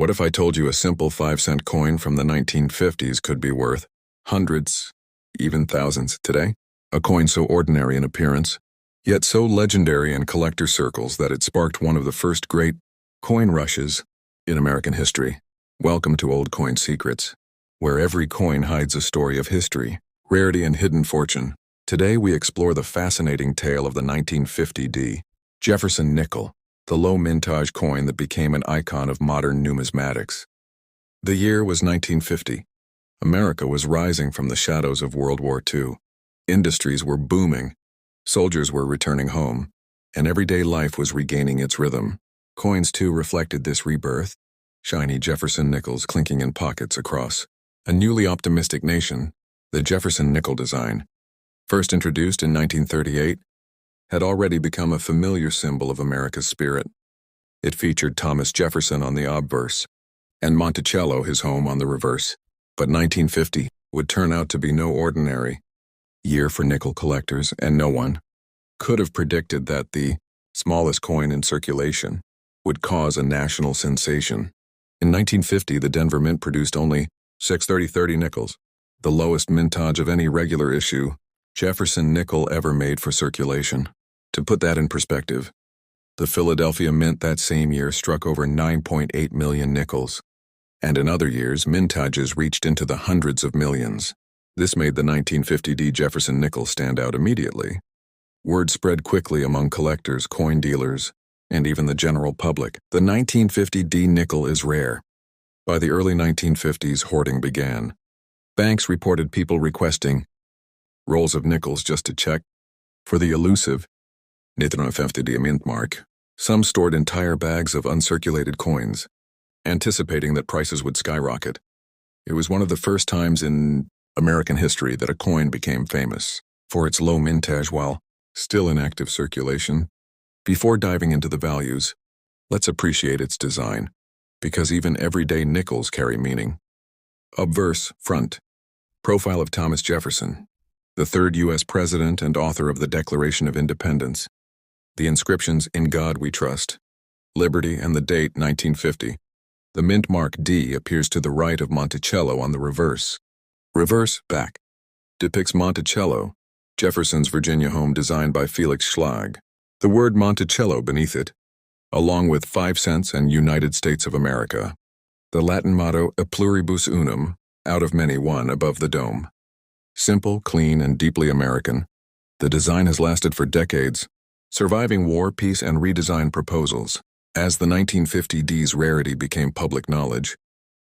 What if I told you a simple 5-cent coin from the 1950s could be worth hundreds, even thousands today? A coin so ordinary in appearance, yet so legendary in collector circles that it sparked one of the first great coin rushes in American history. Welcome to OldCoin Secrets, where every coin hides a story of history, rarity, and hidden fortune. Today we explore the fascinating tale of the 1950 Jefferson Nickel, the low-mintage coin that became an icon of modern numismatics. The year was 1950. America was rising from the shadows of World War II. Industries were booming, soldiers were returning home, and everyday life was regaining its rhythm. Coins, too, reflected this rebirth, shiny Jefferson nickels clinking in pockets across a newly optimistic nation. The Jefferson nickel design, first introduced in 1938, had already become a familiar symbol of America's spirit. It featured Thomas Jefferson on the obverse, and Monticello, his home, on the reverse. But 1950 would turn out to be no ordinary year for nickel collectors, and no one could have predicted that the smallest coin in circulation would cause a national sensation. In 1950, the Denver Mint produced only 630 nickels, the lowest mintage of any regular issue Jefferson nickel ever made for circulation. To put that in perspective, the Philadelphia Mint that same year struck over 9.8 million nickels, and in other years, mintages reached into the hundreds of millions. This made the 1950 Jefferson nickel stand out immediately. Word spread quickly among collectors, coin dealers, and even the general public. The 1950 nickel is rare. By the early 1950s, hoarding began. Banks reported people requesting rolls of nickels just to check for the elusive 1950 mint mark. Some stored entire bags of uncirculated coins, anticipating that prices would skyrocket. It was one of the first times in American history that a coin became famous for its low mintage while still in active circulation. Before diving into the values, let's appreciate its design, because even everyday nickels carry meaning. Obverse, front. Profile of Thomas Jefferson, the third U.S. President and author of the Declaration of Independence. The inscriptions, "In God We Trust," "Liberty," and the date, 1950. The mint mark D appears to the right of Monticello on the reverse. Reverse, back, depicts Monticello, Jefferson's Virginia home designed by Felix Schlag. The word Monticello beneath it, along with 5 cents and United States of America. The Latin motto, "A pluribus unum," out of many one, above the dome. Simple, clean, and deeply American, the design has lasted for decades, surviving war, peace, and redesign proposals. As the 1950's rarity became public knowledge,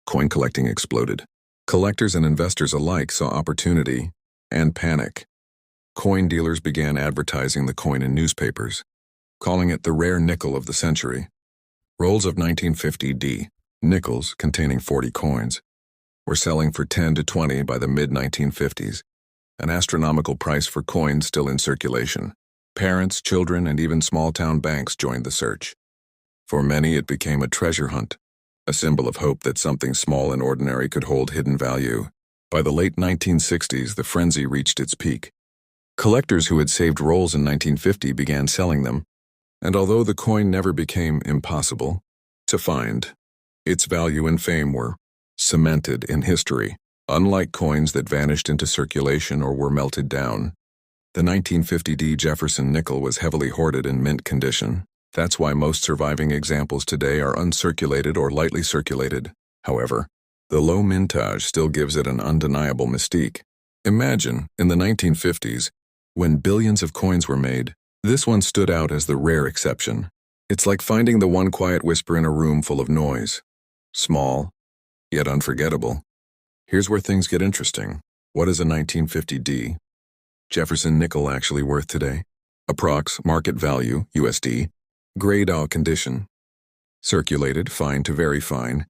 coin collecting exploded. Collectors and investors alike saw opportunity and panic. Coin dealers began advertising the coin in newspapers, calling it the rare nickel of the century. Rolls of 1950 nickels containing 40 coins were selling for 10 to 20 by the mid-1950s, an astronomical price for coins still in circulation. Parents, children, and even small-town banks joined the search. For many, it became a treasure hunt, a symbol of hope that something small and ordinary could hold hidden value. By the late 1960s, the frenzy reached its peak. Collectors who had saved rolls in 1950 began selling them, and although the coin never became impossible to find, its value and fame were cemented in history. Unlike coins that vanished into circulation or were melted down, the 1950 Jefferson nickel was heavily hoarded in mint condition. That's why most surviving examples today are uncirculated or lightly circulated. However, the low mintage still gives it an undeniable mystique. Imagine, in the 1950s, when billions of coins were made, this one stood out as the rare exception. It's like finding the one quiet whisper in a room full of noise. Small, yet unforgettable. Here's where things get interesting. What is a 1950 Jefferson nickel actually worth today? Approx. Market value, USD. Grade A condition. Circulated, fine to very fine,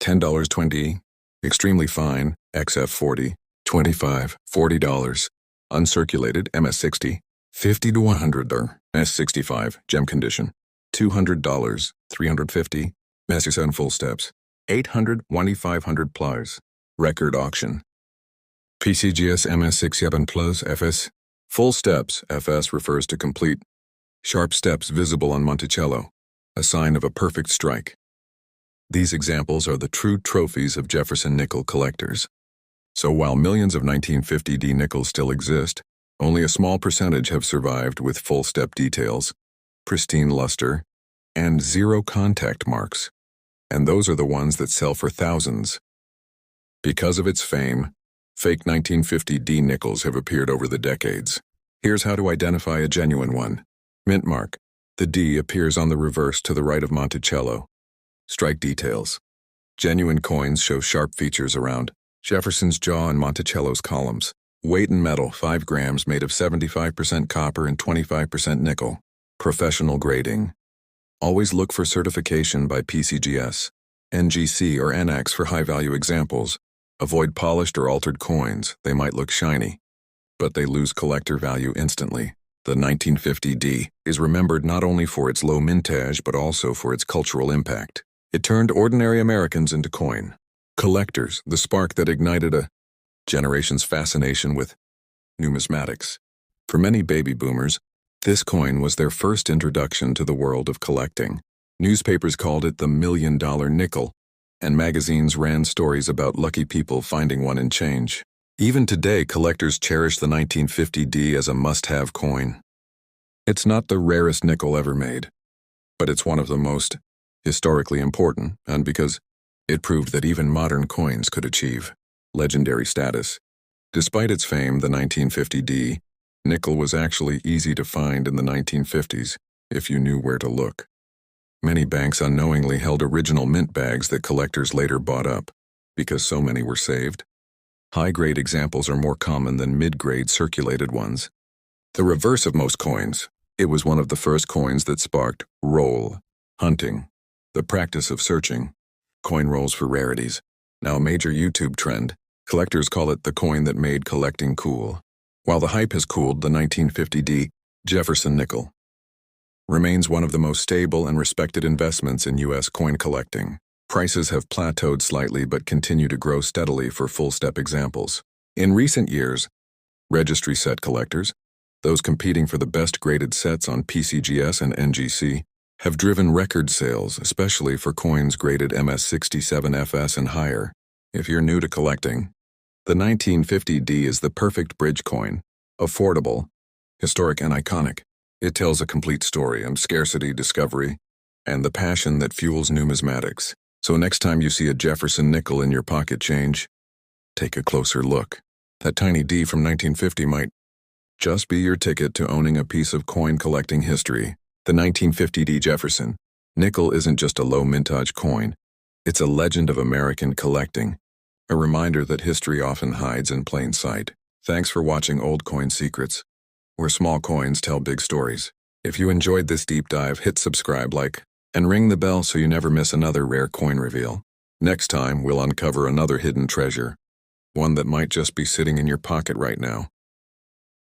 $10.20. Extremely fine, XF 40, $25, $40. Uncirculated, MS60, $50 to $100. S65, gem condition, $200, $350. MS7 full steps, $800, $2,500 plus. Record auction. PCGS MS67 plus FS. Full steps, FS refers to complete. Sharp steps visible on Monticello, a sign of a perfect strike. These examples are the true trophies of Jefferson Nickel collectors. So while millions of 1950D nickels still exist, only a small percentage have survived with full-step details, pristine luster, and zero contact marks. And those are the ones that sell for thousands. Because of its fame, fake 1950D nickels have appeared over the decades. Here's how to identify a genuine one. Mint mark. The D appears on the reverse to the right of Monticello. Strike details. Genuine coins show sharp features around Jefferson's jaw and Monticello's columns. Weight in metal, 5 grams, made of 75% copper and 25% nickel. Professional grading. Always look for certification by PCGS, NGC, or NX for high-value examples. Avoid polished or altered coins. They might look shiny, but they lose collector value instantly. The 1950D is remembered not only for its low mintage but also for its cultural impact. It turned ordinary Americans into coin collectors, the spark that ignited a generation's fascination with numismatics. For many baby boomers, this coin was their first introduction to the world of collecting. Newspapers called it the $1 million nickel, and magazines ran stories about lucky people finding one in change. Even today, collectors cherish the 1950D as a must-have coin. It's not the rarest nickel ever made, but it's one of the most historically important, and because it proved that even modern coins could achieve legendary status. Despite its fame, the 1950D nickel was actually easy to find in the 1950s if you knew where to look. Many banks unknowingly held original mint bags that collectors later bought up because so many were saved. High-grade examples are more common than mid-grade circulated ones. The reverse of most coins, it was one of the first coins that sparked roll hunting, the practice of searching coin rolls for rarities. Now a major YouTube trend, collectors call it the coin that made collecting cool. While the hype has cooled, the 1950D Jefferson Nickel remains one of the most stable and respected investments in U.S. coin collecting. Prices have plateaued slightly but continue to grow steadily for full-step examples. In recent years, registry set collectors, those competing for the best graded sets on PCGS and NGC, have driven record sales, especially for coins graded MS67FS and higher. If you're new to collecting, the 1950D is the perfect bridge coin. Affordable, historic, and iconic. It tells a complete story of scarcity, discovery, and the passion that fuels numismatics. So next time you see a Jefferson nickel in your pocket change, take a closer look. That tiny D from 1950 might just be your ticket to owning a piece of coin collecting history. The 1950D Jefferson nickel isn't just a low mintage coin. It's a legend of American collecting, a reminder that history often hides in plain sight. Thanks for watching OldCoin Secrets, where small coins tell big stories. If you enjoyed this deep dive, hit subscribe, like, and ring the bell so you never miss another rare coin reveal. Next time, we'll uncover another hidden treasure, one that might just be sitting in your pocket right now.